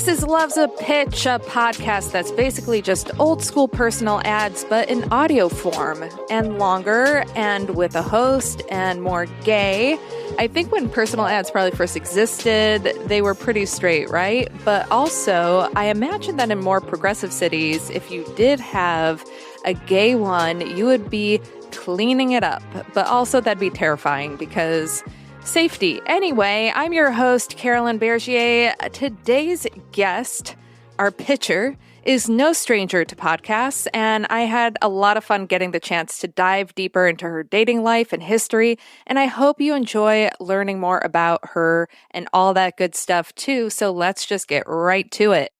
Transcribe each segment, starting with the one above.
This is Love's a Pitch, a podcast that's basically just old school personal ads, but in audio form and longer and with a host and more gay. I think when personal ads probably first existed, they were pretty straight, right? But also, I imagine that in more progressive cities, if you did have a gay one, you would be cleaning it up. But also that'd be terrifying because safety. Anyway, I'm your host, Carolyn Bergier. Today's guest, our pitcher, is no stranger to podcasts, and I had a lot of fun getting the chance to dive deeper into her dating life and history, and I hope you enjoy learning more about her and all that good stuff too, so let's just get right to it.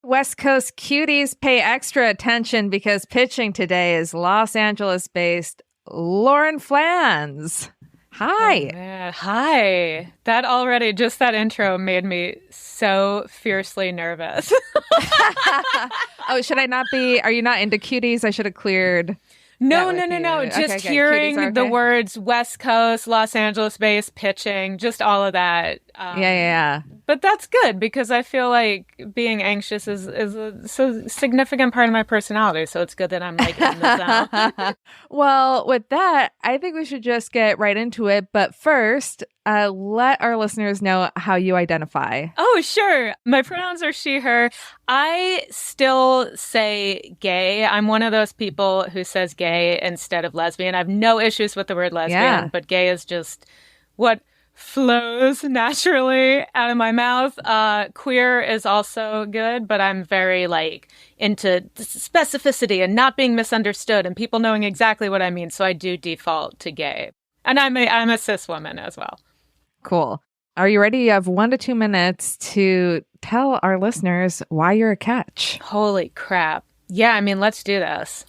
West Coast cuties, pay extra attention because pitching today is Los Angeles-based Lauren Flans. Hi. Oh, man. Hi. Just that intro made me so fiercely nervous. Oh, should I not be? Are you not into cuties? I should have cleared. No. Just okay, hearing okay. the words West Coast, Los Angeles-based pitching, just all of that. Yeah. But that's good because I feel like being anxious is a so significant part of my personality. So it's good that I'm like in the zone. Well, with that, I think we should just get right into it. But first, let our listeners know how you identify. Oh, sure. My pronouns are she, her. I still say gay. I'm one of those people who says gay instead of lesbian. I have no issues with the word lesbian, but gay is just what flows naturally out of my mouth. Queer is also good, but I'm very into specificity and not being misunderstood and people knowing exactly what I mean. So I do default to gay. And I'm a cis woman as well. Cool. Are you ready? You have 1 to 2 minutes to tell our listeners why you're a catch. Holy crap. Yeah, let's do this.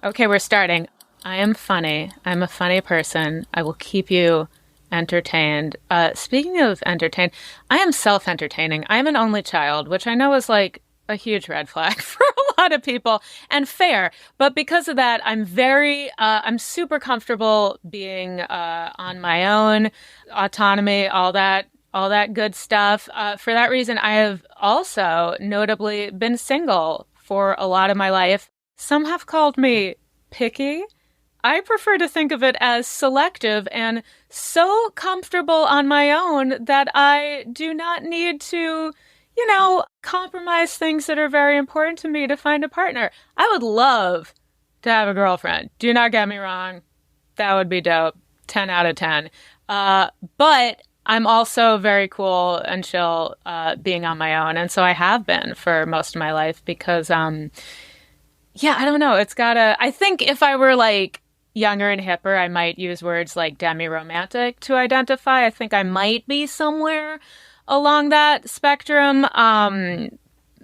Okay, we're starting. I am funny. I'm a funny person. I will keep you entertained. Speaking of entertained, I am self-entertaining. I am an only child, which I know is a huge red flag for a lot of people, and fair. But because of that, I'm super comfortable being on my own, autonomy, all that good stuff. For that reason, I have also notably been single for a lot of my life. Some have called me picky. I prefer to think of it as selective and so comfortable on my own that I do not need to, compromise things that are very important to me to find a partner. I would love to have a girlfriend. Do not get me wrong. That would be dope. 10 out of 10. But I'm also very cool and chill being on my own. And so I have been for most of my life because, I don't know. I think if I were younger and hipper, I might use words like demiromantic to identify. I think I might be somewhere along that spectrum.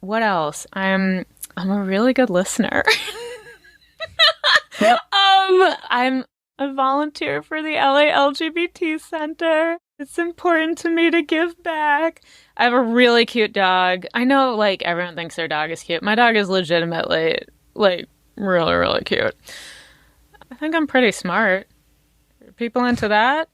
What else? I'm a really good listener. Yep. I'm a volunteer for the LA LGBT Center. It's important to me to give back. I have a really cute dog. I know everyone thinks their dog is cute. My dog is legitimately really, really cute. I think I'm pretty smart. Are people into that?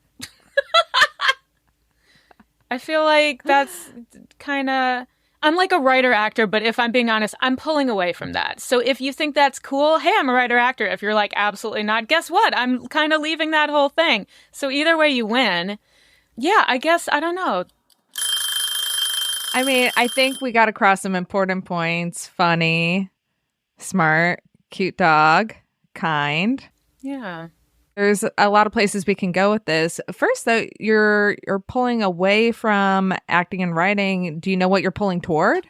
I feel like that's kind of... I'm like a writer-actor, but if I'm being honest, I'm pulling away from that. So if you think that's cool, hey, I'm a writer-actor. If you're absolutely not, guess what? I'm kind of leaving that whole thing. So either way, you win. Yeah, I guess, I don't know. I think we got across some important points. Funny, smart, cute dog, kind. Yeah. There's a lot of places we can go with this. First, though, you're pulling away from acting and writing. Do you know what you're pulling toward?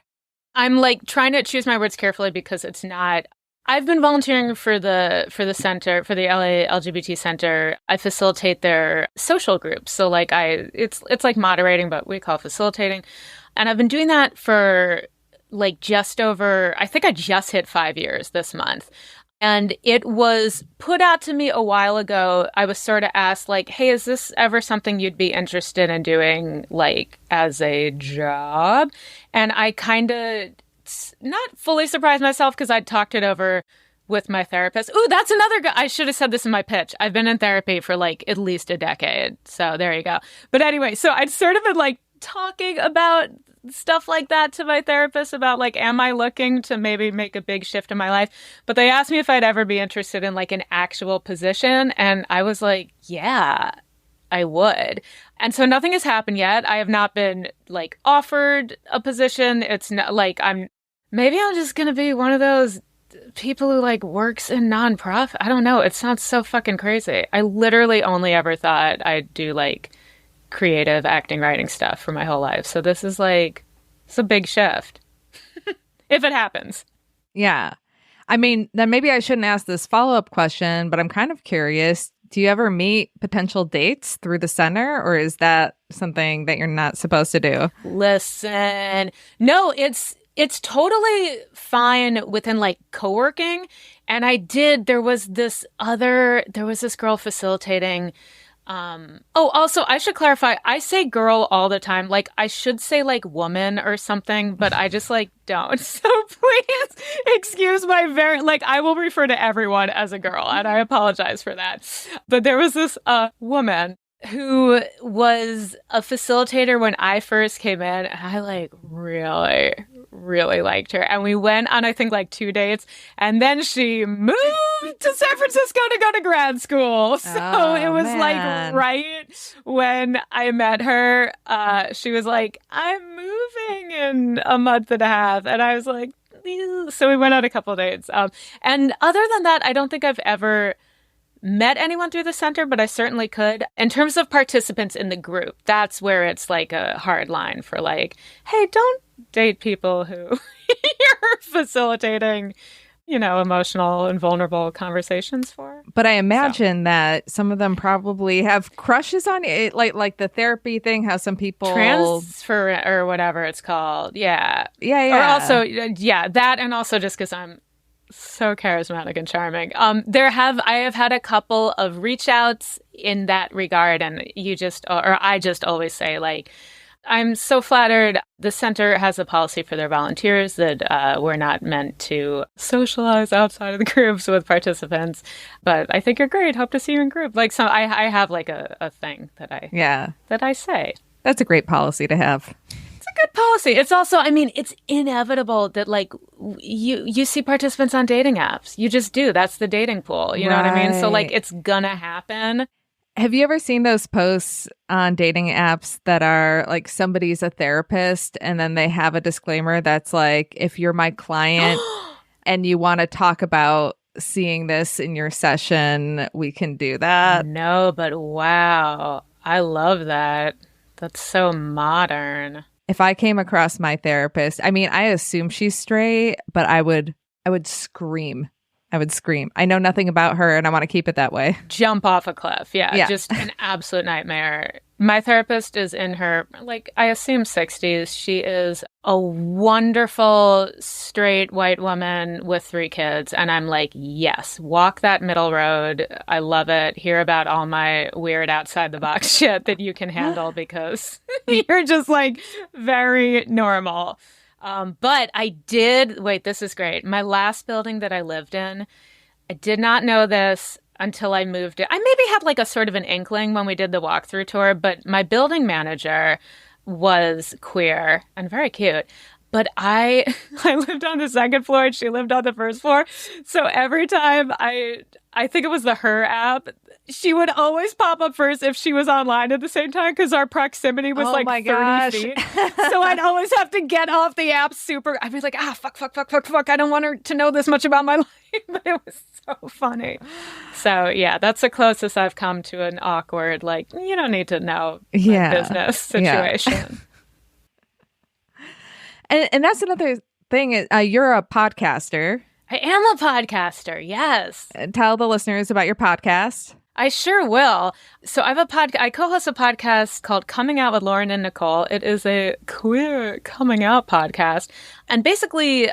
I'm trying to choose my words carefully because it's not... I've been volunteering for the center, for the LA LGBT Center. I facilitate their social groups. So it's like moderating, but we call it facilitating. And I've been doing that for just over... I think I just hit 5 years this month. And it was put out to me a while ago. I was sort of asked, hey, is this ever something you'd be interested in doing, as a job? And I kind of not fully surprised myself because I'd talked it over with my therapist. Ooh, that's another guy. I should have said this in my pitch. I've been in therapy for at least a decade. So there you go. But anyway, so I'd sort of been talking about stuff like that to my therapist about like, am I looking to maybe make a big shift in my life? But they asked me if I'd ever be interested in like an actual position. And I was like, yeah, I would. And so nothing has happened yet. I have not been like offered a position. It's not like maybe I'm just going to be one of those people who like works in nonprofit. I don't know. It sounds so fucking crazy. I literally only ever thought I'd do like creative acting, writing stuff for my whole life. So this is like, it's a big shift if it happens. Yeah. I mean, then maybe I shouldn't ask this follow-up question, but I'm kind of curious. Do you ever meet potential dates through the center, or is that something that you're not supposed to do? Listen, no, it's totally fine within like co-working. And there was this girl facilitating. Also, I should clarify. I say girl all the time. Like, I should say like woman or something, but I just like don't. So please excuse my I will refer to everyone as a girl, and I apologize for that. But there was this woman who was a facilitator when I first came in, and I like really, really liked her. And we went on, I think, like 2 dates, and then she moved to San Francisco to go to grad school. So it was like right when I met her, she was like, I'm moving in a month and a half. And I was like, ew. So we went on a couple of dates. And other than that, I don't think I've ever met anyone through the center, but I certainly could. In terms of participants in the group, that's where it's like a hard line for like, hey, don't date people who you're facilitating, emotional and vulnerable conversations for. But I imagine that some of them probably have crushes on it, like the therapy thing, how some people transfer or whatever it's called. Yeah. Or also, that, and also just because I'm so charismatic and charming. I have had a couple of reach outs in that regard, and I just always say like, I'm so flattered. The center has a policy for their volunteers that we're not meant to socialize outside of the groups with participants. But I think you're great. Hope to see you in group. Like, so I have like a thing that I say. That's a great policy to have. Good policy. It's also, I mean, it's inevitable that like you see participants on dating apps. You just do. That's the dating pool. You know what I mean? So like it's gonna happen. Have you ever seen those posts on dating apps that are like somebody's a therapist and then they have a disclaimer that's like, if you're my client and you want to talk about seeing this in your session, we can do that? No, but wow. I love that. That's so modern. If I came across my therapist, I mean, I assume she's straight, but I would scream. I would scream. I know nothing about her and I want to keep it that way. Jump off a cliff. Yeah. Just an absolute nightmare. My therapist is in her, like, I assume 60s. She is a wonderful straight white woman with 3 kids. And I'm like, yes, walk that middle road. I love it. Hear about all my weird outside the box shit that you can handle because you're just like very normal. But this is great. My last building that I lived in, I did not know this until I moved it. I maybe had like a sort of an inkling when we did the walkthrough tour, but my building manager was queer and very cute. But I lived on the second floor and she lived on the first floor. So every time I think it was the Her app, she would always pop up first if she was online at the same time because our proximity was 30 feet. So I'd always have to get off the app I'd be like, fuck. I don't want her to know this much about my life. But it was so funny. So yeah, that's the closest I've come to an awkward, like, you don't need to know my business situation. And that's another thing. You're a podcaster. I am a podcaster, yes. Tell the listeners about your podcast. I sure will. So I co-host a podcast called Coming Out with Lauren and Nicole. It is a queer coming out podcast. And basically,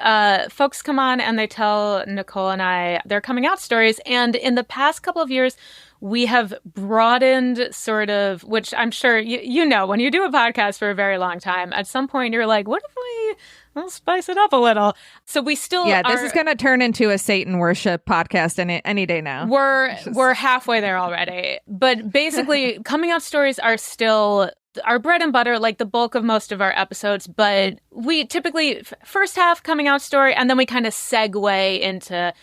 folks come on and they tell Nicole and I their coming out stories. And in the past couple of years, we have broadened sort of, which I'm sure you know, when you do a podcast for a very long time, at some point you're like, what if we we'll spice it up a little. So we still this is going to turn into a Satan worship podcast any day now. We're halfway there already. But basically, coming out stories are still our bread and butter, like the bulk of most of our episodes. But we typically, first half coming out story, and then we kind of segue into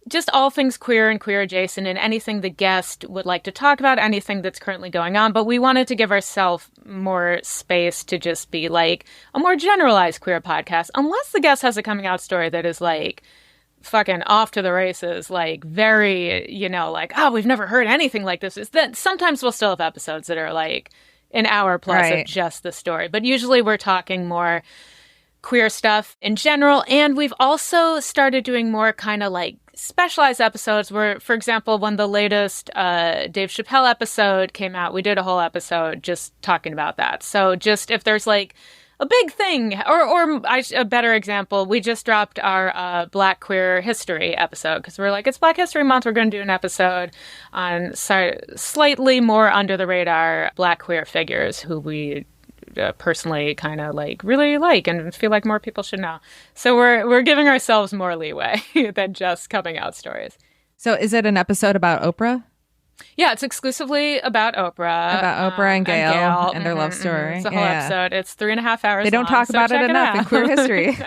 just all things queer and queer adjacent and anything the guest would like to talk about, anything that's currently going on. But we wanted to give ourselves more space to just be like a more generalized queer podcast, unless the guest has a coming out story that is like fucking off to the races, like very, like, oh, we've never heard anything like this. Is that sometimes we'll still have episodes that are like an hour plus of just the story. But usually we're talking more queer stuff in general. And we've also started doing more kind of like specialized episodes where, for example, when the latest Dave Chappelle episode came out, we did a whole episode just talking about that. So just if there's like a big thing, or a better example, we just dropped our Black Queer History episode because we're like, it's Black History Month. We're going to do an episode on slightly more under the radar Black queer figures who we personally kind of like really like and feel like more people should know. So we're giving ourselves more leeway than just coming out stories. So is it an episode about Oprah? Yeah, it's exclusively about Oprah. About Oprah and Gail and their love story. It's a whole episode. It's 3.5 hours They don't long, talk about it enough in queer history.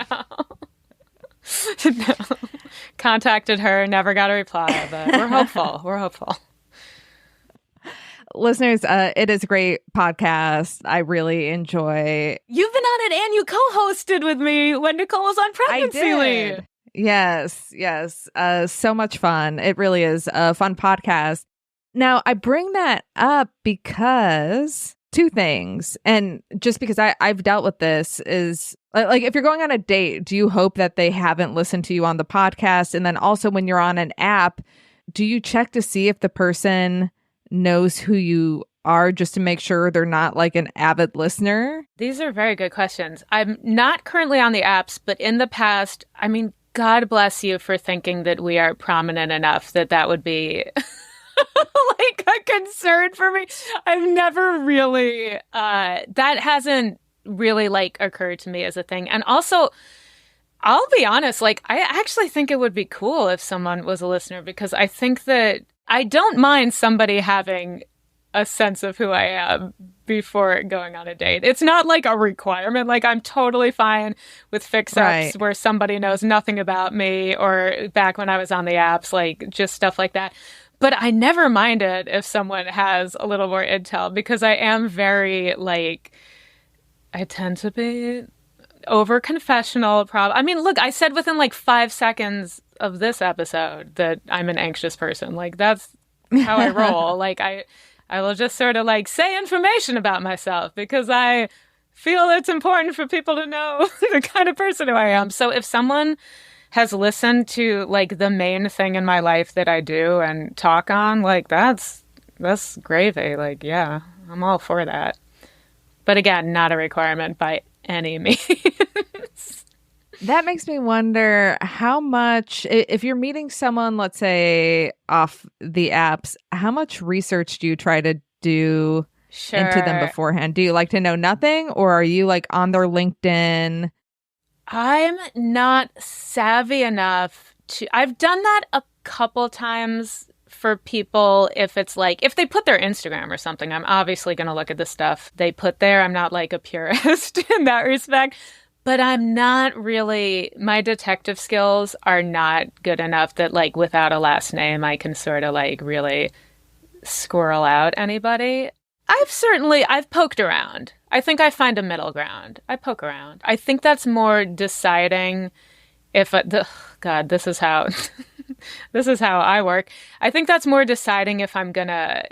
No. Contacted her, never got a reply, but we're hopeful. We're hopeful. Listeners, it is a great podcast. I really enjoy. You've been on it and you co-hosted with me when Nicole was on pregnancy leave. Yes. So much fun. It really is a fun podcast. Now, I bring that up because two things. And just because I've dealt with this is like, if you're going on a date, do you hope that they haven't listened to you on the podcast? And then also when you're on an app, do you check to see if the person knows who you are just to make sure they're not like an avid listener? These are very good questions. I'm not currently on the apps, but in the past, I mean, God bless you for thinking that we are prominent enough that would be like a concern for me. I've never really, that hasn't really like occurred to me as a thing. And also, I'll be honest, like I actually think it would be cool if someone was a listener because I think that I don't mind somebody having a sense of who I am before going on a date. It's not like a requirement. Like I'm totally fine with fix-ups where somebody knows nothing about me or back when I was on the apps, like just stuff like that. But I never minded if someone has a little more intel because I am very like, I tend to be over confessional. I mean, look, I said within like 5 seconds of this episode that I'm an anxious person. Like that's how I roll. Like I will just sort of like say information about myself because I feel it's important for people to know the kind of person who I am. So if someone has listened to like the main thing in my life that I do and talk on, like that's gravy. Like, yeah, I'm all for that. But again, not a requirement by any means. That makes me wonder how much, if you're meeting someone, let's say off the apps, how much research do you try to do into them beforehand? Do you like to know nothing or are you like on their LinkedIn? I'm not savvy enough to, I've done that a couple times for people. If it's like, if they put their Instagram or something, I'm obviously going to look at the stuff they put there. I'm not like a purist in that respect. But I'm not really, my detective skills are not good enough that like without a last name, I can sort of like really squirrel out anybody. I've poked around. I think I find a middle ground. I poke around. I think that's more deciding if, God, this is how, this is how I work. I think that's more deciding if I'm going to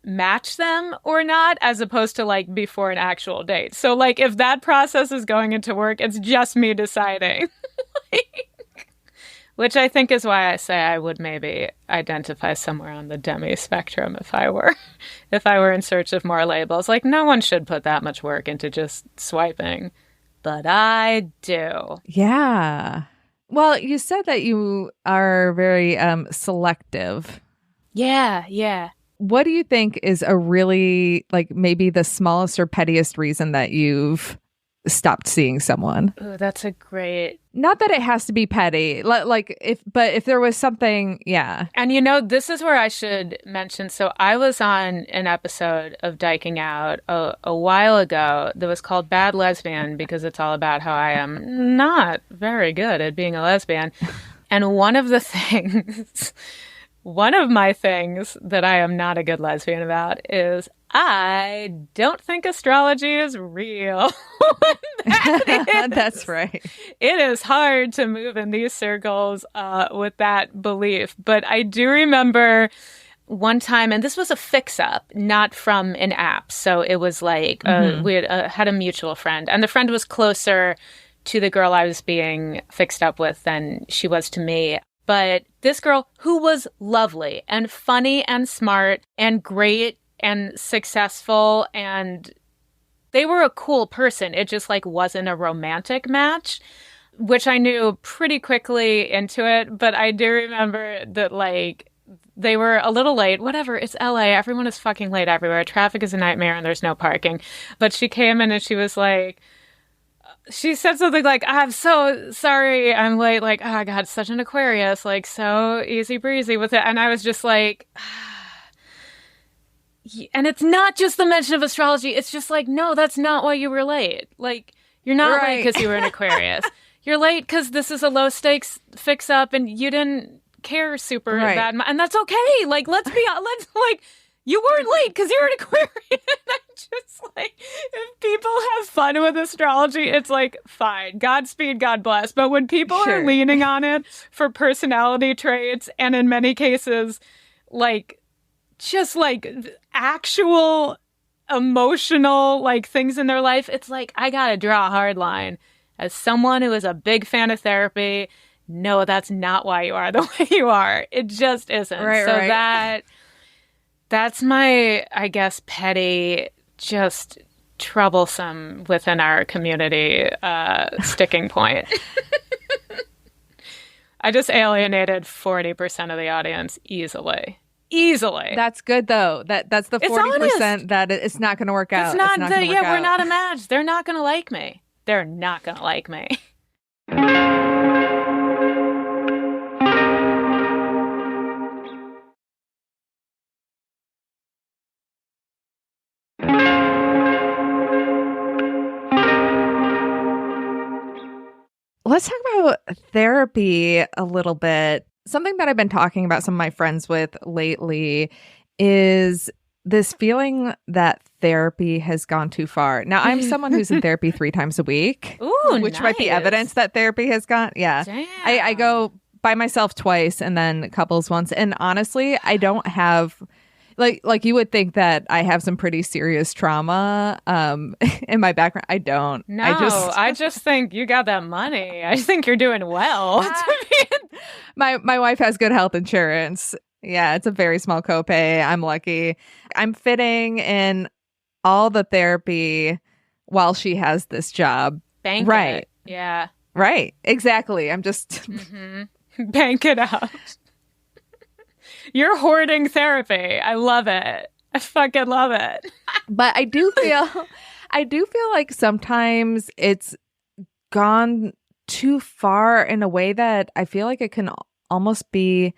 match them or not, as opposed to like before an actual date. So like if that process is going into work, it's just me deciding. Which I think is why I say I would maybe identify somewhere on the demi spectrum if I were in search of more labels. Like no one should put that much work into just swiping, but I do. Yeah. Well, you said that you are very selective. Yeah. What do you think is a really, like, maybe the smallest or pettiest reason that you've stopped seeing someone. Ooh, that's a great... Not that it has to be petty, but if there was something, yeah. And this is where I should mention. So I was on an episode of Dyking Out a while ago that was called Bad Lesbian, because it's all about how I am not very good at being a lesbian. And one of my things that I am not a good lesbian about is I don't think astrology is real. That's right. It is hard to move in these circles with that belief. But I do remember one time, and this was a fix-up, not from an app. So it was like we had a mutual friend, and the friend was closer to the girl I was being fixed up with than she was to me. But this girl, who was lovely and funny and smart and great and successful, and they were a cool person. It just wasn't a romantic match, which I knew pretty quickly into it. But I do remember that they were a little late. Whatever, it's LA. Everyone is fucking late everywhere. Traffic is a nightmare and there's no parking. But she came in and she was like, she said something like, I'm so sorry I'm late. Oh, God, such an Aquarius. So easy breezy with it. And I was just like... And it's not just the mention of astrology. It's just no, that's not why you were late. You're not late because you were an Aquarius. You're late because this is a low stakes fix up and you didn't care super bad. And that's okay. Let's be honest. You weren't late because you're an Aquarian. I'm just if people have fun with astrology, it's fine. Godspeed, God bless. But when people are leaning on it for personality traits, and in many cases, just actual emotional things in their life, it's I gotta draw a hard line. As someone who is a big fan of therapy, no, that's not why you are the way you are. It just isn't. That's my, I guess, petty, just troublesome within our community sticking point. I just alienated 40% of the audience easily. That's good, though. That's the 40% that it's not going to work out. We're not a match. They're not going to like me. They're not going to like me. Let's talk about therapy a little bit. Something that I've been talking about some of my friends with lately is this feeling that therapy has gone too far. Now, I'm someone who's in therapy 3 times a week, which might be evidence that therapy has gone. Yeah. I go by myself twice and then couples once. And honestly, I don't have... Like you would think that I have some pretty serious trauma in my background. I don't. No, I just think you got that money. I think you're doing well. My wife has good health insurance. Yeah, it's a very small copay. I'm lucky. I'm fitting in all the therapy while she has this job. Bank it. Yeah. Right. Exactly. I'm just... Bank it out. You're hoarding therapy. I love it. I fucking love it. But I do feel like sometimes it's gone too far in a way that I feel like it can almost be,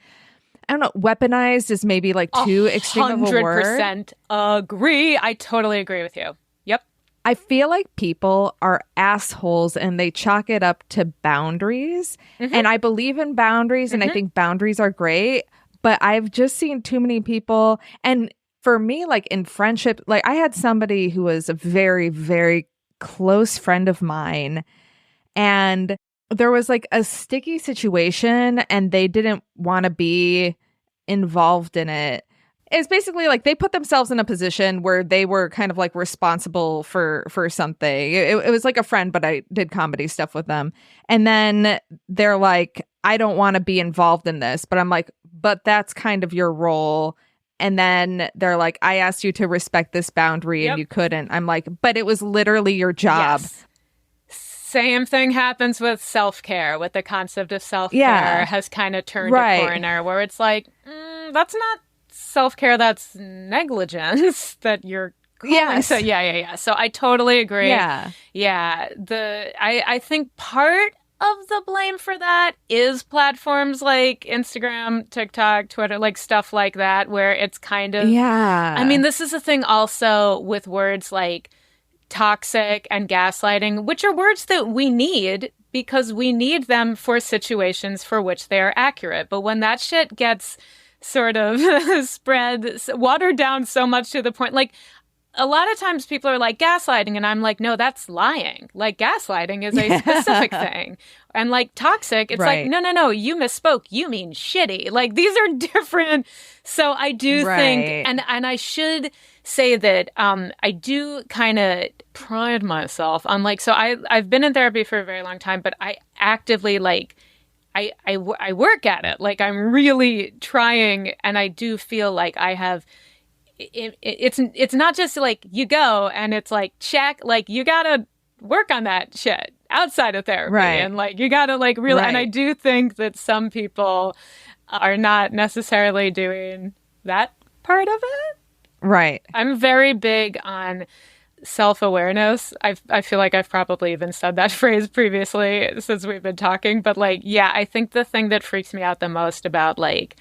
I don't know, weaponized is maybe too extreme of a word. 100% agree. I totally agree with you. Yep. I feel like people are assholes and they chalk it up to boundaries. And I believe in boundaries and I think boundaries are great. But I've just seen too many people. And for me, in friendship, I had somebody who was a very, very close friend of mine. And there was a sticky situation and they didn't want to be involved in it. It's basically they put themselves in a position where they were kind of responsible for something. It was a friend, but I did comedy stuff with them. And then they're I don't want to be involved in this. But I'm but that's kind of your role. And then they're I asked you to respect this boundary and you couldn't. I'm but it was literally your job. Yes. Same thing happens with self-care, with the concept of self-care has kind of turned a corner where it's that's not self-care, that's negligence that you're Yes. So yeah. So I totally agree. Yeah. Yeah. I think part of the blame for that is platforms like Instagram, TikTok, Twitter, like stuff like that, where it's kind of, Yeah. I mean, this is a thing also with words like toxic and gaslighting, which are words that we need because we need them for situations for which they are accurate. But when that shit gets sort of watered down so much to the point, like, a lot of times people are like gaslighting, and I'm like, no, that's lying. Like, gaslighting is a specific thing. And like toxic, it's like, no, you misspoke. You mean shitty. Like, these are different. So I do think, and I should say that I do kind of pride myself on like, so I've been in therapy for a very long time, but I actively like, I work at it. Like, I'm really trying, and I do feel like I have, it's not just like you go and it's like check, like you gotta work on that shit outside of therapy, and like you gotta like really, and I do think that some people are not necessarily doing that part of it. Right. I'm very big on self-awareness. I feel like I've probably even said that phrase previously since we've been talking, but like, yeah, I think the thing that freaks me out the most about like,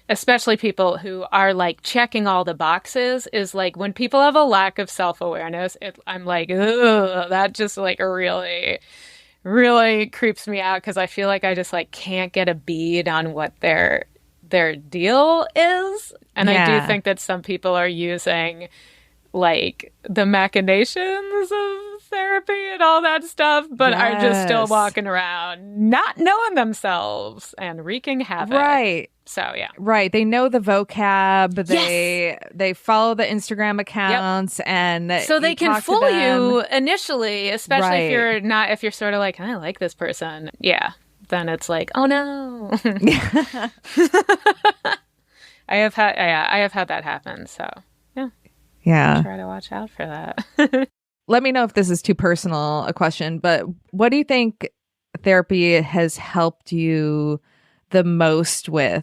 especially people who are like checking all the boxes, is like when people have a lack of self-awareness, I'm like, ugh, that just like really, really creeps me out, because I feel like I just like can't get a bead on what their deal is. And I do think that some people are using like the machinations of therapy and all that stuff, but are just still walking around not knowing themselves and wreaking havoc. Right. So yeah. Right. They know the vocab. They follow the Instagram accounts, and so they can fool you initially, especially if you're sort of like, I like this person. Yeah. Then it's like, oh no. I have had that happen. So yeah. Try to watch out for that. Let me know if this is too personal a question, but what do you think therapy has helped you the most with?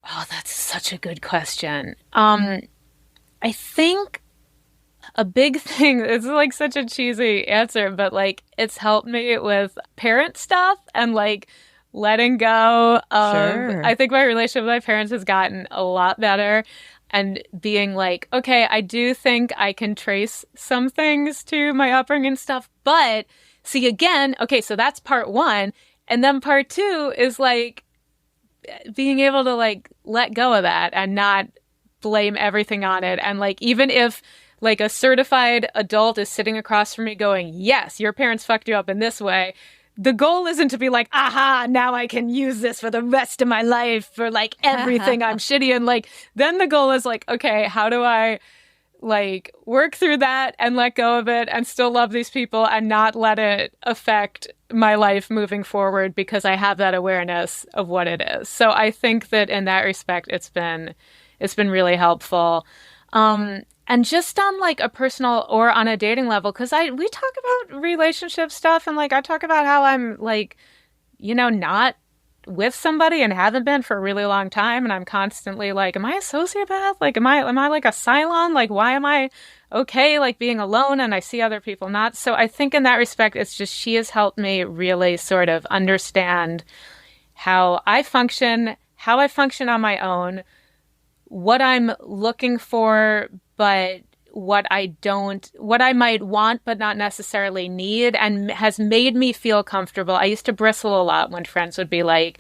Oh, that's such a good question. I think a big thing, it's like such a cheesy answer, but like it's helped me with parent stuff and like letting go of, I think my relationship with my parents has gotten a lot better. And being like, okay, I do think I can trace some things to my upbringing and stuff. But see, again, okay, so that's part one. And then part two is like being able to like let go of that and not blame everything on it. And like, even if like a certified adult is sitting across from me going, yes, your parents fucked you up in this way, the goal isn't to be like, aha, now I can use this for the rest of my life for like everything I'm shitty. And like, then the goal is like, okay, how do I like work through that and let go of it and still love these people and not let it affect my life moving forward, because I have that awareness of what it is. So I think that in that respect, it's been really helpful. And just on like a personal or on a dating level, because we talk about relationship stuff, and like I talk about how I'm like, you know, not with somebody and haven't been for a really long time, and I'm constantly like, am I a sociopath? Like, am I like a Cylon? Like, why am I okay like being alone and I see other people not? So I think in that respect, it's just she has helped me really sort of understand how I function on my own, what I'm looking for, but what I might want, but not necessarily need, and has made me feel comfortable. I used to bristle a lot when friends would be like,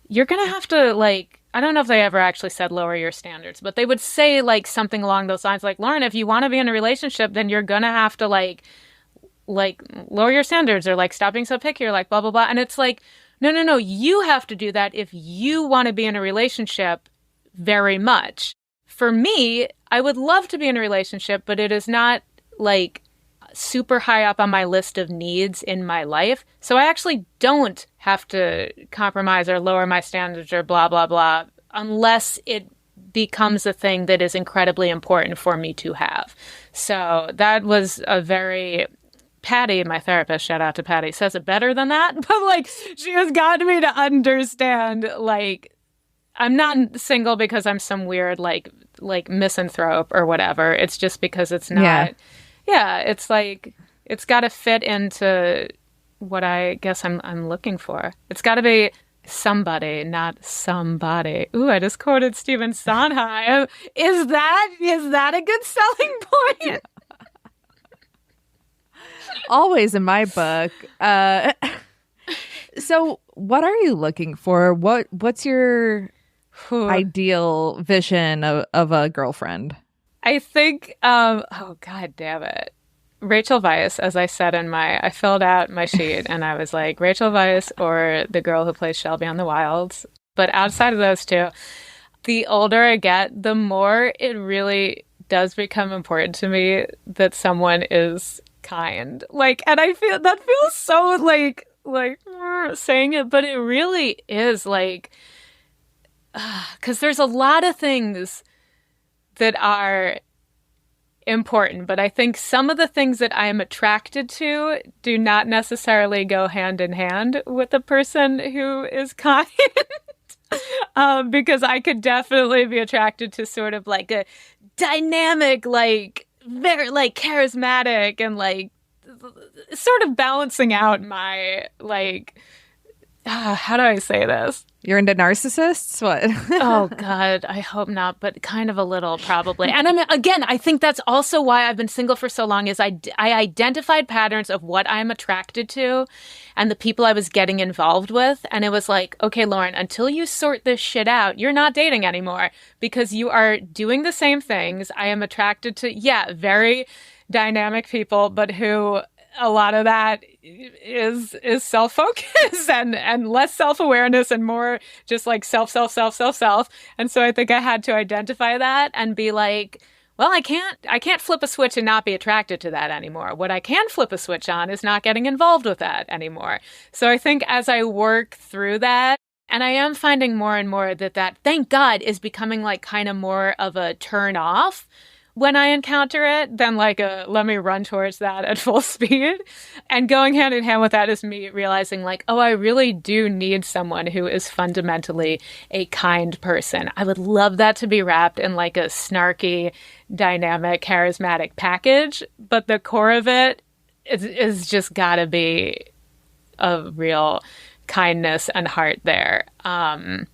you're going to have to like, I don't know if they ever actually said lower your standards, but they would say like something along those lines, like, Lauren, if you want to be in a relationship, then you're going to have to like lower your standards, or like stop being so picky, or like blah, blah, blah. And it's like, no, you have to do that if you want to be in a relationship very much. For me, I would love to be in a relationship, but it is not like super high up on my list of needs in my life. So I actually don't have to compromise or lower my standards or blah, blah, blah, unless it becomes a thing that is incredibly important for me to have. So that was a very... Patty, my therapist, shout out to Patty, says it better than that. But like, she has gotten me to understand like I'm not single because I'm some weird like misanthrope or whatever. It's just because it's not. Yeah, it's like it's got to fit into what I guess I'm looking for. It's got to be somebody, not somebody. Ooh, I just quoted Stephen Sondheim. Is that a good selling point? Always in my book. So what are you looking for? What's your ideal vision of a girlfriend? I think, oh, God damn it. Rachel Weiss, as I said I filled out my sheet and I was like, Rachel Weiss or the girl who plays Shelby on The Wilds. But outside of those two, the older I get, the more it really does become important to me that someone is kind. Like, and I feel that feels so like saying it, but it really is like, because there's a lot of things that are important, but I think some of the things that I am attracted to do not necessarily go hand in hand with a person who is kind. Because I could definitely be attracted to sort of like a dynamic, like very like charismatic and like sort of balancing out my like how do I say this? You're into narcissists? What? Oh, God, I hope not, but kind of a little probably. And I mean, again, I think that's also why I've been single for so long is I identified patterns of what I'm attracted to and the people I was getting involved with. And it was like, okay, Lauren, until you sort this shit out, you're not dating anymore because you are doing the same things. I am attracted to, very dynamic people, but who a lot of that is self-focus and less self-awareness and more just like self. And so I think I had to identify that and be like, well, I can't flip a switch and not be attracted to that anymore. What I can flip a switch on is not getting involved with that anymore. So I think as I work through that, and I am finding more and more that thank God is becoming like kind of more of a turn off when I encounter it than like let me run towards that at full speed. And going hand in hand with that is me realizing like, oh, I really do need someone who is fundamentally a kind person. I would love that to be wrapped in like a snarky, dynamic, charismatic package. But the core of it is just gotta be a real kindness and heart there. And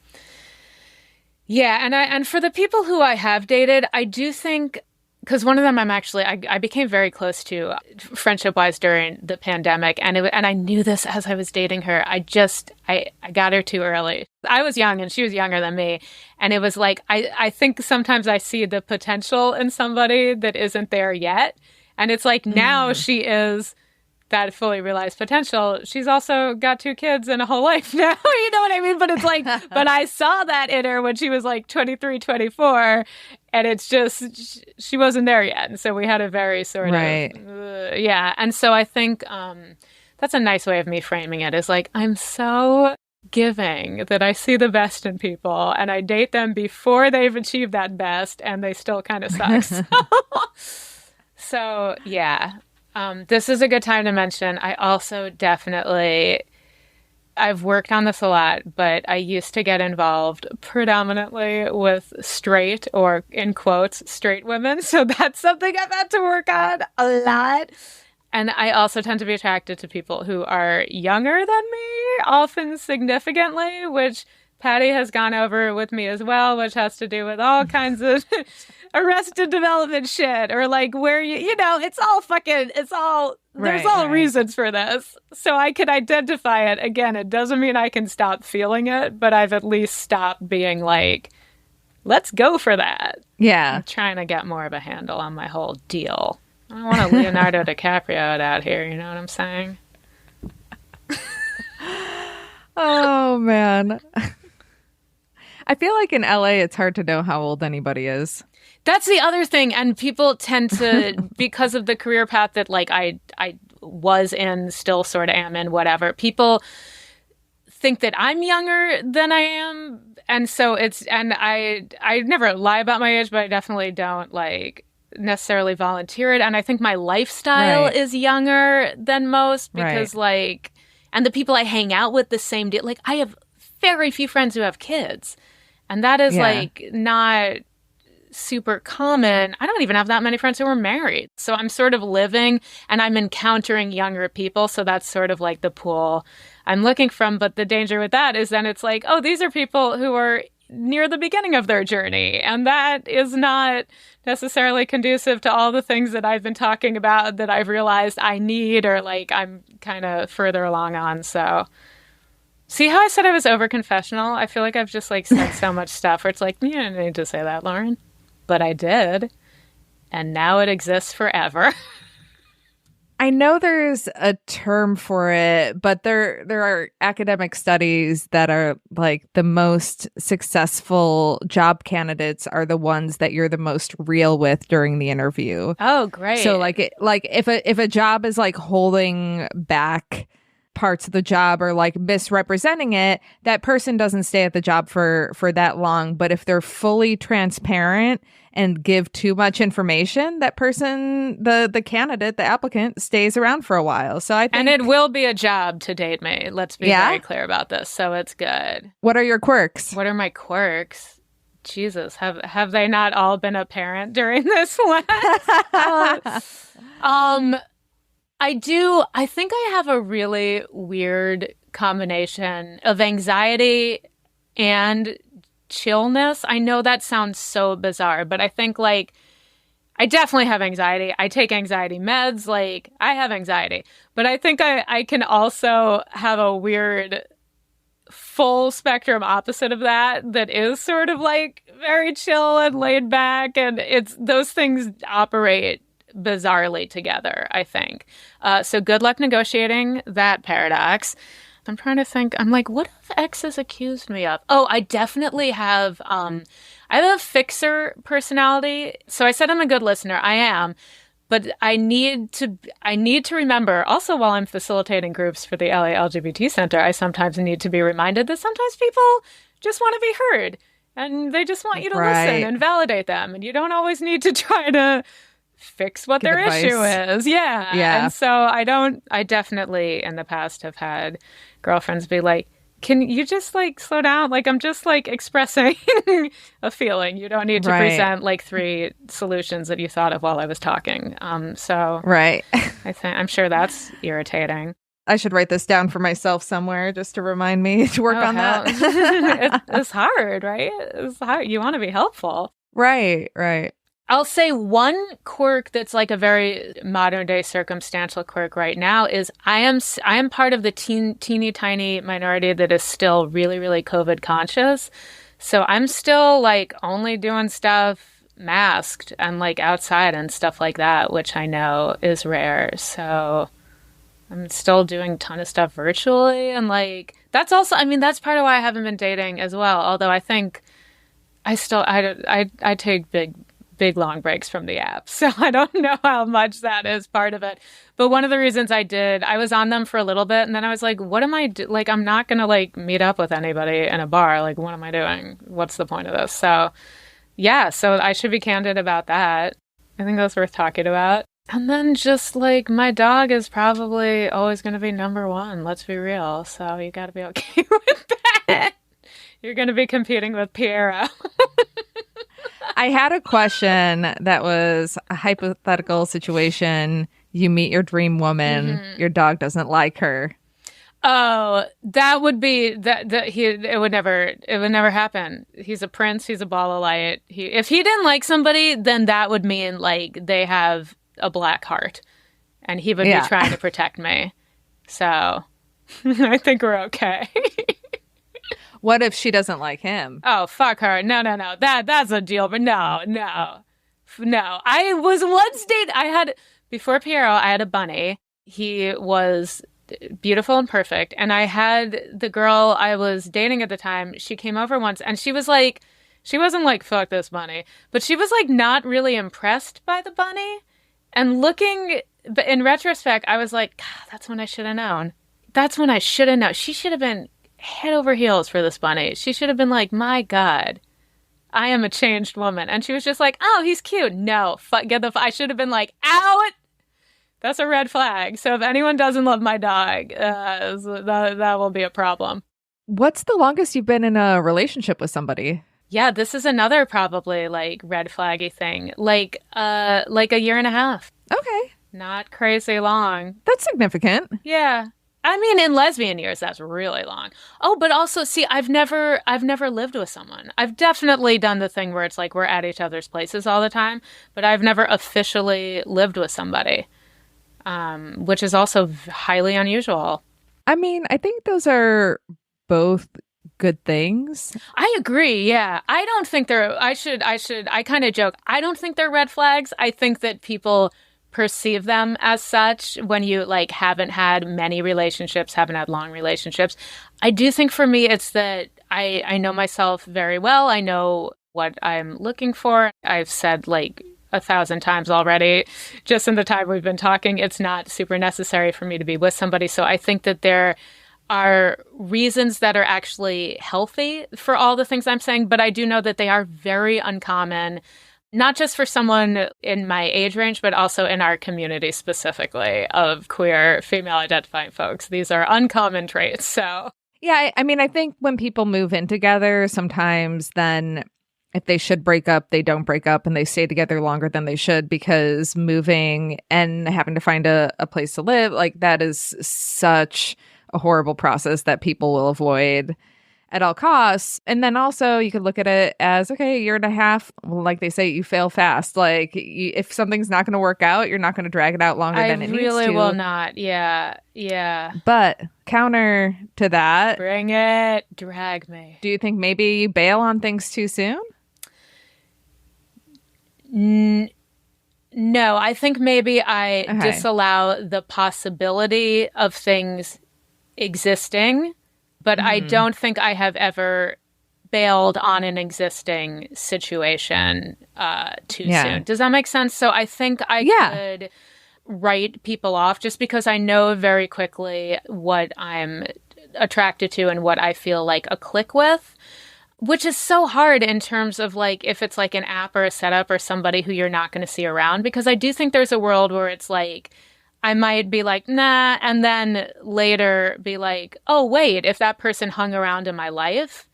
for the people who I have dated, I do think, because one of them I became very close to friendship-wise during the pandemic, and I knew this as I was dating her. I got her too early. I was young and she was younger than me, and it was like, I think sometimes I see the potential in somebody that isn't there yet, and it's like now she is that fully realized potential. She's also got 2 kids and a whole life now. You know what I mean? But it's like, but I saw that in her when she was like 23, 24, and it's just, she wasn't there yet. And so we had a very sort of, And so I think that's a nice way of me framing it is like, I'm so giving that I see the best in people and I date them before they've achieved that best and they still kind of suck. So yeah. This is a good time to mention, I also I've worked on this a lot, but I used to get involved predominantly with straight, or in quotes, straight women. So that's something I've had to work on a lot. And I also tend to be attracted to people who are younger than me, often significantly, which Patty has gone over with me as well, which has to do with all kinds of Arrested Development shit, or like where there's all reasons for this. So I could identify it. Again, it doesn't mean I can stop feeling it, but I've at least stopped being like, let's go for that. Yeah. I'm trying to get more of a handle on my whole deal. I don't want to Leonardo DiCaprio it out here, you know what I'm saying? Oh, man. I feel like in LA, it's hard to know how old anybody is. That's the other thing. And people tend to, because of the career path that like I was in, still sort of am in, whatever, people think that I'm younger than I am. And so I never lie about my age, but I definitely don't like necessarily volunteer it. And I think my lifestyle is younger than most because and the people I hang out with the same day, like I have very few friends who have kids. And that is like not super common. I don't even have that many friends who are married. So I'm sort of living and I'm encountering younger people. So that's sort of like the pool I'm looking from. But the danger with that is then it's like, oh, these are people who are near the beginning of their journey. And that is not necessarily conducive to all the things that I've been talking about that I've realized I need or like I'm kind of further along on. So see how I said I was over confessional? I feel like I've just like said so much stuff where it's like, you didn't need to say that, Lauren. But I did. And now it exists forever. I know there's a term for it, but there are academic studies that are like the most successful job candidates are the ones that you're the most real with during the interview. Oh, great. So if a job is like holding back parts of the job or like misrepresenting it, that person doesn't stay at the job for that long. But if they're fully transparent and give too much information, that person, the candidate, the applicant, stays around for a while. So I think, and it will be a job to date me. Let's be very clear about this. So it's good. What are your quirks? What are my quirks? Jesus, have they not all been apparent during this one? I think I have a really weird combination of anxiety and chillness. I know that sounds so bizarre, but I think like I definitely have anxiety. I take anxiety meds. Like I have anxiety, but I think I can also have a weird full spectrum opposite of that is sort of like very chill and laid back. And it's those things operate bizarrely together, I think. So good luck negotiating that paradox. I'm trying to think. I'm like, what have exes accused me of? Oh, I definitely have. I have a fixer personality. So I said I'm a good listener. I am. But I need to remember, also while I'm facilitating groups for the LA LGBT Center, I sometimes need to be reminded that sometimes people just want to be heard. And they just want you to listen and validate them. And you don't always need to try to fix what their issue is. Yeah. And so I definitely in the past have had girlfriends be like, can you just like slow down? Like I'm just like expressing a feeling. You don't need to present like 3 solutions that you thought of while I was talking. I'm sure that's irritating. I should write this down for myself somewhere just to remind me to work on that. It's hard, right? It's hard. You want to be helpful. Right. I'll say one quirk that's like a very modern day circumstantial quirk right now is I am part of the teeny tiny minority that is still really, really COVID conscious. So I'm still like only doing stuff masked and like outside and stuff like that, which I know is rare. So I'm still doing a ton of stuff virtually. And like, that's also, I mean, that's part of why I haven't been dating as well. Although I think I take big long breaks from the app. So I don't know how much that is part of it. But one of the reasons I was on them for a little bit. And then I was like, what am I like, I'm not going to like meet up with anybody in a bar. Like, what am I doing? What's the point of this? So yeah, so I should be candid about that. I think that's worth talking about. And then just like my dog is probably always going to be number one. Let's be real. So you got to be okay with that. You're going to be competing with Pierro. I had a question that was a hypothetical situation. You meet your dream woman. Mm-hmm. Your dog doesn't like her. Oh, that would be it would never happen. He's a prince. He's a ball of light. If he didn't like somebody, then that would mean like they have a black heart and he would be trying to protect me. So I think we're okay. What if she doesn't like him? Oh, fuck her. No. That's a deal. But no. I was once before Pierro, I had a bunny. He was beautiful and perfect. And I had the girl I was dating at the time. She came over once and she was like, she wasn't like, fuck this bunny. But she was like not really impressed by the bunny. And but in retrospect, I was like, God, that's when I should have known. She should have been head over heels for this bunny. She should have been like, my God, I am a changed woman. And she was just like, oh, he's cute. No, I should have been like, out. That's a red flag. So if anyone doesn't love my dog, that will be a problem. What's the longest you've been in a relationship with somebody? Yeah, this is another probably like red flaggy thing. Like a year and a half. Okay. Not crazy long. That's significant. Yeah. I mean, in lesbian years, that's really long. Oh, but also, see, I've never lived with someone. I've definitely done the thing where it's like we're at each other's places all the time, but I've never officially lived with somebody, which is also highly unusual. I mean, I think those are both good things. I agree. Yeah. I don't think I kind of joke. I don't think they're red flags. I think that people perceive them as such when you like haven't had many relationships, haven't had long relationships. I do think for me, it's that I know myself very well. I know what I'm looking for. I've said like 1,000 times already, just in the time we've been talking, it's not super necessary for me to be with somebody. So I think that there are reasons that are actually healthy for all the things I'm saying, but I do know that they are very uncommon, not just for someone in my age range, but also in our community specifically of queer female identifying folks. These are uncommon traits. So, yeah, I mean, I think when people move in together, sometimes then if they should break up, they don't break up and they stay together longer than they should because moving and having to find a place to live, like that is such a horrible process that people will avoid at all costs. And then also you could look at it as, okay, a year and a half, like they say, you fail fast. Like if something's not going to work out, you're not going to drag it out longer than it needs to. I really will not. Yeah. Yeah. But counter to that. Bring it. Drag me. Do you think maybe you bail on things too soon? No, I think maybe I disallow the possibility of things existing, but I don't think I have ever bailed on an existing situation too soon. Does that make sense? So I think I could write people off just because I know very quickly what I'm attracted to and what I feel like a click with, which is so hard in terms of like if it's like an app or a setup or somebody who you're not going to see around, because I do think there's a world where it's like I might be like, nah, and then later be like, oh, wait, if that person hung around in my life.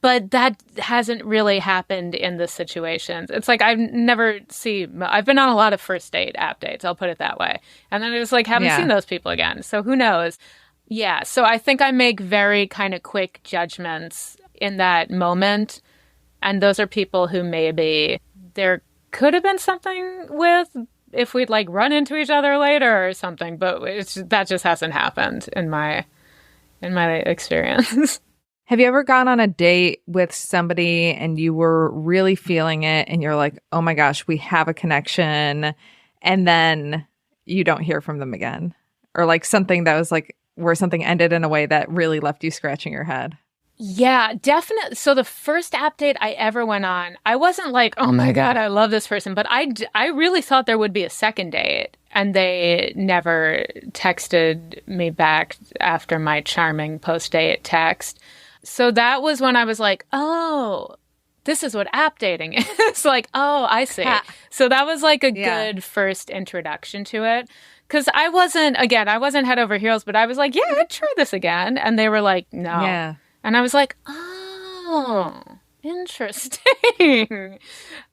But that hasn't really happened in this situations. It's like I've been on a lot of first date app dates, I'll put it that way. And then I just like haven't seen those people again. So who knows? Yeah, so I think I make very kind of quick judgments in that moment. And those are people who maybe there could have been something with if we'd like run into each other later or something, but that just hasn't happened in my experience. Have you ever gone on a date with somebody and you were really feeling it and you're like, oh my gosh, we have a connection, and then you don't hear from them again? Or like something that was like where something ended in a way that really left you scratching your head? Yeah, definitely. So the first app date I ever went on, I wasn't like, oh my God, I love this person. But I really thought there would be a second date. And they never texted me back after my charming post-date text. So that was when I was like, oh, this is what app dating is. Like, oh, I see. So that was like a good first introduction to it. Because I wasn't head over heels, but I was like, yeah, I'd try this again. And they were like, no. Yeah. And I was like, oh, interesting.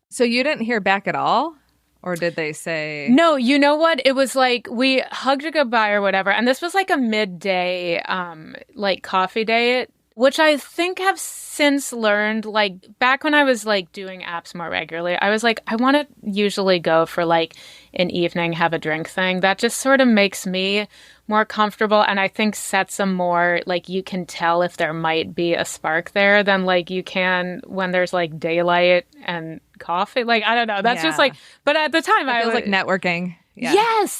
So you didn't hear back at all? Or did they say? No, you know what? It was like we hugged a goodbye or whatever. And this was like a midday like coffee date, which I think have since learned, like back when I was like doing apps more regularly, I was like, I want to usually go for like an evening, have a drink thing. That just sort of makes me more comfortable, and I think sets a more like you can tell if there might be a spark there than like you can when there's like daylight and coffee. Like I don't know, that's just like. But at the time, it feels like networking. Yeah.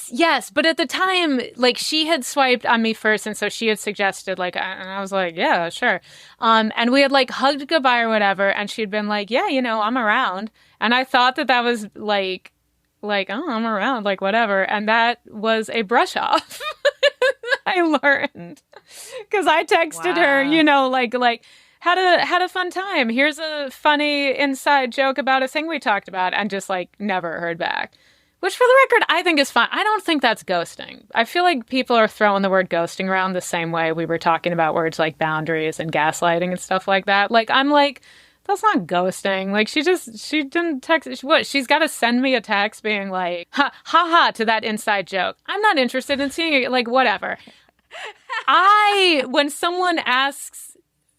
Yes. But at the time, like she had swiped on me first, and so she had suggested like, and I was like, yeah, sure. And we had like hugged goodbye or whatever, and she'd been like, yeah, you know, I'm around, and I thought that was like, oh, I'm around, like whatever, and that was a brush off. I learned because I texted her, you know, like had a fun time. Here's a funny inside joke about a thing we talked about, and just like never heard back. Which, for the record, I think is fine. I don't think that's ghosting. I feel like people are throwing the word ghosting around the same way we were talking about words like boundaries and gaslighting and stuff like that. Like, I'm like, that's not ghosting. Like, she didn't text. What? She's got to send me a text being like, ha ha to that inside joke. I'm not interested in seeing it. Like, whatever. When someone asks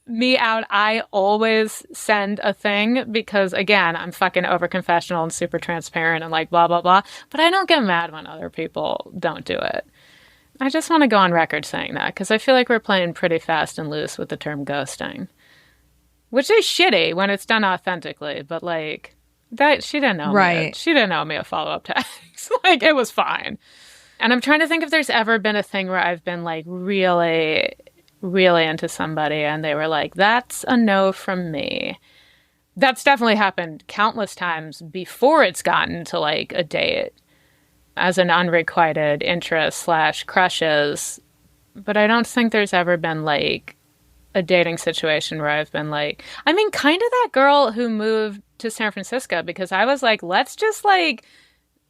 me out, I always send a thing because, again, I'm fucking over confessional and super transparent and like blah, blah, blah. But I don't get mad when other people don't do it. I just want to go on record saying that because I feel like we're playing pretty fast and loose with the term ghosting, which is shitty when it's done authentically. But like that, she didn't know me. She didn't owe me a follow-up text. Like, it was fine. And I'm trying to think if there's ever been a thing where I've been like really, really into somebody and they were like, that's a no from me. That's definitely happened countless times before it's gotten to like a date as an unrequited interest / crushes. But I don't think there's ever been like a dating situation where I've been like, I mean, kind of that girl who moved to San Francisco because I was like, let's just like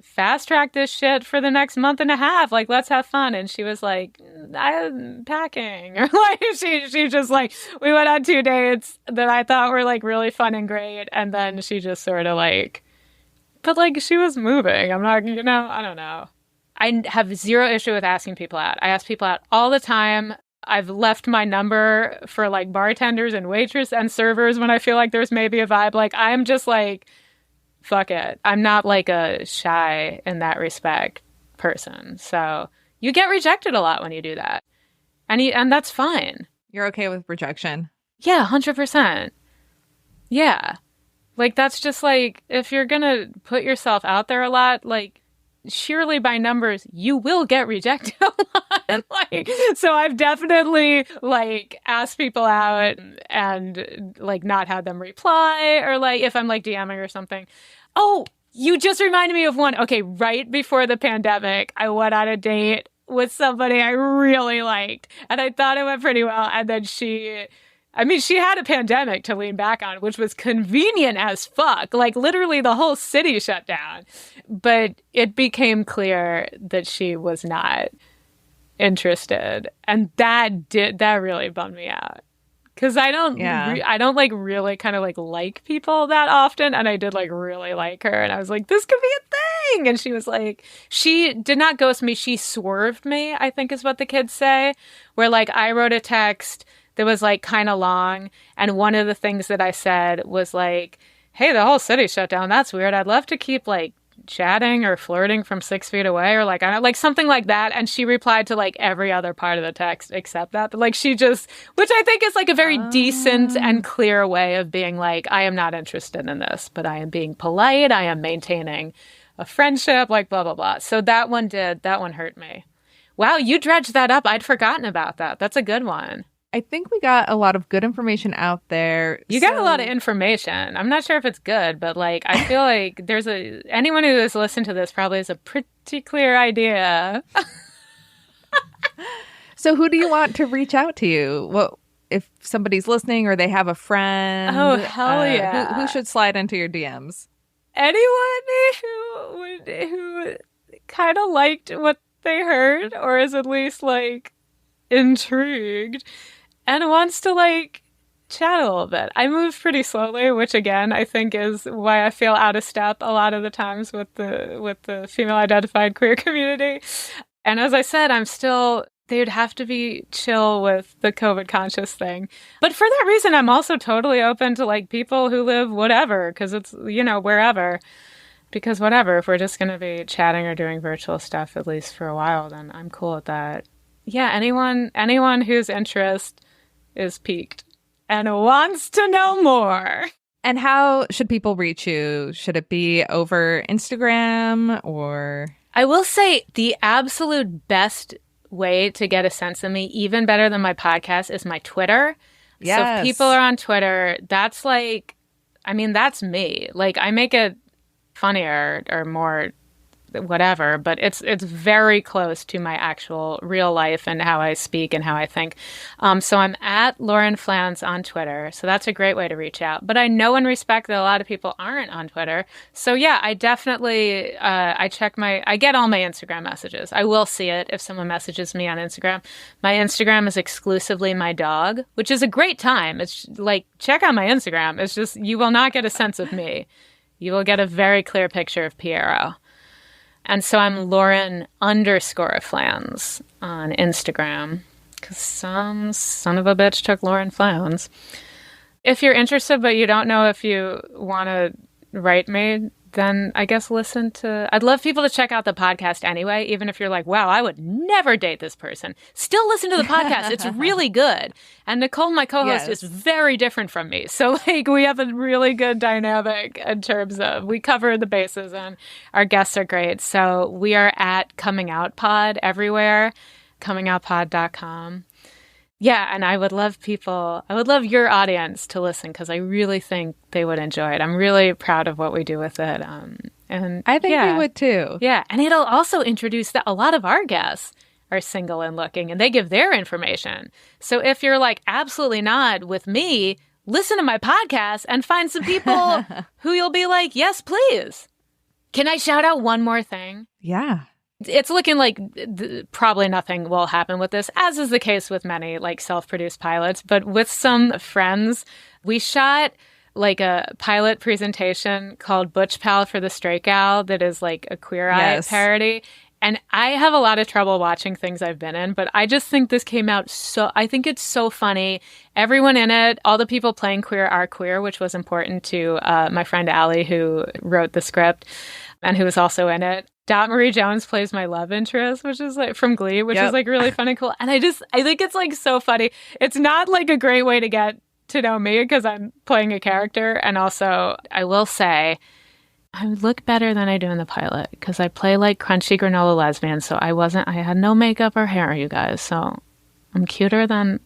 fast track this shit for the next month and a half. Like, let's have fun. And she was like, I'm packing. Or like, she just like, we went on 2 dates that I thought were like really fun and great. And then she just sort of like, but like she was moving. I'm not, I don't know. I have zero issue with asking people out. I ask people out all the time. I've left my number for like bartenders and waitress and servers when I feel like there's maybe a vibe. Like, I'm just like, fuck it. I'm not like a shy in that respect person. So you get rejected a lot when you do that. And that's fine. You're okay with rejection? Yeah, 100%. Yeah. Like, that's just like, if you're going to put yourself out there a lot, like, surely by numbers, you will get rejected a lot. Like, so I've definitely, like, asked people out and, like, not had them reply, or, like, if I'm, like, DMing or something. Oh, you just reminded me of one. Okay, right before the pandemic, I went on a date with somebody I really liked, and I thought it went pretty well, and then she had a pandemic to lean back on, which was convenient as fuck. Like, literally the whole city shut down. But it became clear that she was not interested. And that really bummed me out. Because I don't like really kind of like people that often. And I did like really like her. And I was like, this could be a thing. And she was like, she did not ghost me. She swerved me, I think is what the kids say. Where like I wrote a text that was like kind of long. And one of the things that I said was like, hey, the whole city shut down. That's weird. I'd love to keep like chatting or flirting from 6 feet away, or like, I don't like something like that. And she replied to like every other part of the text except that. But like, she just, which I think is like a very decent and clear way of being like, I am not interested in this, but I am being polite. I am maintaining a friendship, like blah, blah, blah. So that one hurt me. Wow. You dredged that up. I'd forgotten about that. That's a good one. I think we got a lot of good information out there. You got a lot of information. I'm not sure if it's good, but like, I feel like anyone who has listened to this probably has a pretty clear idea. So who do you want to reach out to you? What if somebody's listening or they have a friend? Oh, hell yeah. Who should slide into your DMs? Anyone who kind of liked what they heard, or is at least like intrigued and wants to like chat a little bit. I move pretty slowly, which again I think is why I feel out of step a lot of the times with the female identified queer community. And as I said, they'd have to be chill with the COVID conscious thing. But for that reason, I'm also totally open to like people who live whatever, because it's, wherever. Because whatever, if we're just going to be chatting or doing virtual stuff, at least for a while, then I'm cool with that. Yeah, anyone whose interest is piqued and wants to know more. And how should people reach you? Should it be over Instagram or? I will say the absolute best way to get a sense of me, even better than my podcast, is my Twitter. Yes. So if people are on Twitter, that's like, that's me. Like, I make it funnier or more whatever, but it's very close to my actual real life and how I speak and how I think. So I'm at Lauren Flans on Twitter. So that's a great way to reach out. But I know and respect that a lot of people aren't on Twitter. So yeah, I definitely, I get all my Instagram messages. I will see it if someone messages me on Instagram. My Instagram is exclusively my dog, which is a great time. It's like, check out my Instagram. It's just, you will not get a sense of me. You will get a very clear picture of Pierro. And so I'm Lauren_Flans on Instagram because some son of a bitch took Lauren Flans. If you're interested, but you don't know if you want to write me, then I guess I'd love people to check out the podcast anyway, even if you're like, wow, I would never date this person. Still listen to the podcast. It's really good. And Nicole, my co-host, is very different from me. So like we have a really good dynamic in terms of we cover the bases and our guests are great. So we are at Coming Out Pod everywhere, comingoutpod.com. Yeah, and I would love your audience to listen because I really think they would enjoy it. I'm really proud of what we do with it. And I think we would too. Yeah, and it'll also introduce that a lot of our guests are single and looking, and they give their information. So if you're like, absolutely not with me, listen to my podcast and find some people who you'll be like, yes, please. Can I shout out one more thing? Yeah. It's looking like probably nothing will happen with this, as is the case with many like self-produced pilots. But with some friends, we shot like a pilot presentation called Butch Pal for the Straight Gal that is like a Queer Eye parody. And I have a lot of trouble watching things I've been in, but I just think this came out I think it's so funny. Everyone in it, all the people playing queer are queer, which was important to my friend Allie, who wrote the script and who was also in it. Dot Marie Jones plays my love interest, which is like from Glee, which is like really funny, cool. And I think it's like so funny. It's not like a great way to get to know me because I'm playing a character. And also, I will say, I look better than I do in the pilot because I play like crunchy granola lesbian. So I had no makeup or hair, you guys. So I'm cuter than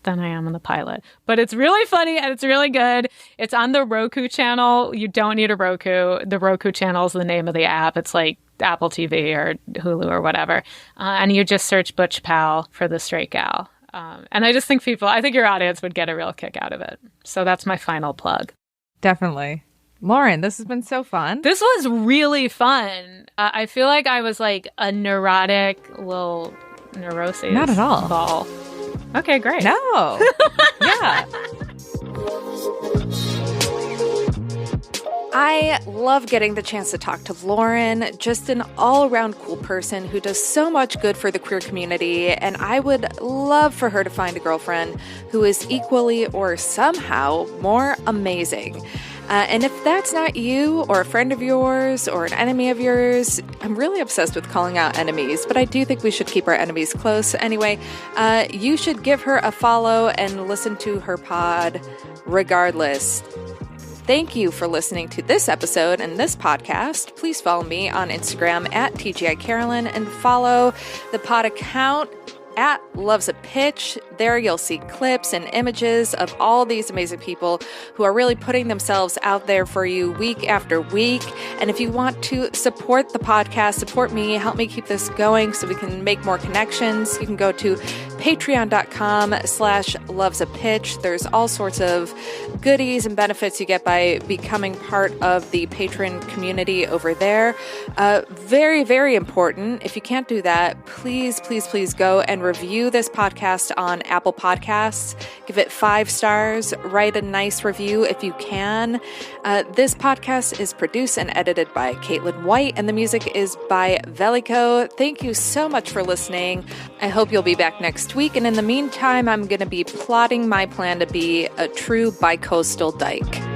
I am in the pilot. But it's really funny and it's really good. It's on the Roku channel. You don't need a Roku. The Roku channel is the name of the app. It's like Apple TV or Hulu or whatever. And you just search Butch Pal for the Straight Gal. And I just think I think your audience would get a real kick out of it. So that's my final plug. Definitely. Lauren, this has been so fun. This was really fun. I feel like I was like a neurotic little neuroses. Not at all. Ball. Okay, great. No. Yeah. I love getting the chance to talk to Lauren, just an all-around cool person who does so much good for the queer community, and I would love for her to find a girlfriend who is equally or somehow more amazing. And if that's not you or a friend of yours or an enemy of yours, I'm really obsessed with calling out enemies, but I do think we should keep our enemies close. Anyway, you should give her a follow and listen to her pod regardless. Thank you for listening to this episode and this podcast. Please follow me on Instagram at TGI Carolyn and follow the pod account at Loves a Pitch. There you'll see clips and images of all these amazing people who are really putting themselves out there for you week after week. And if you want to support the podcast, support me, help me keep this going so we can make more connections, you can go to patreon.com/lovesapitch. There's all sorts of goodies and benefits you get by becoming part of the patron community over there. Very, very important. If you can't do that, please, please, please go and review this podcast on Apple Podcasts. Give it 5 stars. Write a nice review if you can. This podcast is produced and edited by Caitlin White, and the music is by Velico. Thank you so much for listening. I hope you'll be back next week. And in the meantime, I'm going to be plotting my plan to be a true bicoastal dyke.